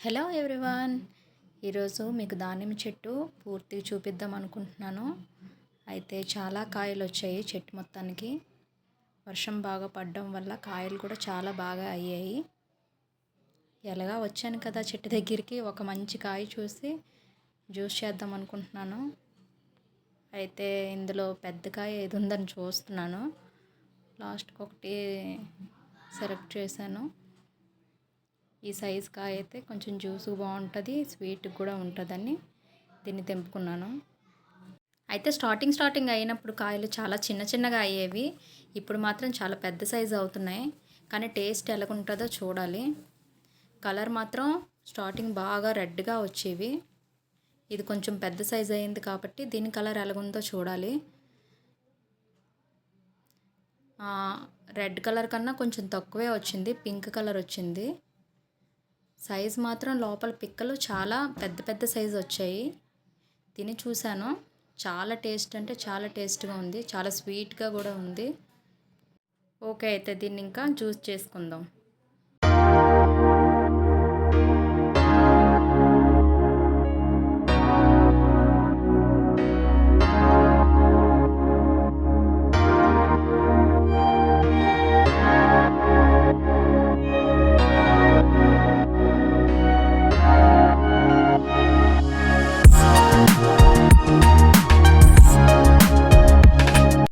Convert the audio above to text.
Hello everyone. ఈరోజు మీకు దానిమ్మ చెట్టు పూర్తిగా చూపిద్దాం అనుకుంటున్నాను. అయితే చాలా కాయలు వచ్చాయి చెట్టు మొత్తానికి. వర్షం బాగా పడడం వల్ల కాయలు కూడా చాలా బాగా అయ్యాయి. ఎలాగా వచ్చాను కదా చెట్టు దగ్గరికి, ఒక మంచి కాయ చూసి జ్యూస్ చేద్దాం అనుకుంటున్నాను. అయితే ఇందులో పెద్ద కాయ ఏది ఉందని చూస్తున్నాను. లాస్ట్కి ఒకటి సెలెక్ట్ చేశాను. ఈ సైజ్ కాయ అయితే కొంచెం జ్యూస్ బాగుంటుంది, స్వీట్ కూడా ఉంటుందని దీన్ని తెంపుకున్నాను. అయితే స్టార్టింగ్ అయినప్పుడు కాయలు చాలా చిన్నగా అయ్యేవి. ఇప్పుడు మాత్రం చాలా పెద్ద సైజు అవుతున్నాయి. కానీ టేస్ట్ ఎలాగుంటుందో చూడాలి. కలర్ మాత్రం స్టార్టింగ్ బాగా రెడ్గా వచ్చేవి. ఇది కొంచెం పెద్ద సైజు అయింది కాబట్టి దీని కలర్ ఎలాగుందో చూడాలి. రెడ్ కలర్ కన్నా కొంచెం తక్కువే వచ్చింది, పింక్ కలర్ వచ్చింది. సైజ్ మాత్రం లోపల పిక్కలు చాలా పెద్ద సైజు వచ్చాయి. తిని చూశాను, చాలా టేస్ట్ అంటే చాలా టేస్ట్గా ఉంది, చాలా స్వీట్గా కూడా ఉంది. ఓకే, అయితే దీన్ని ఇంకా జ్యూస్ చేసుకుందాం.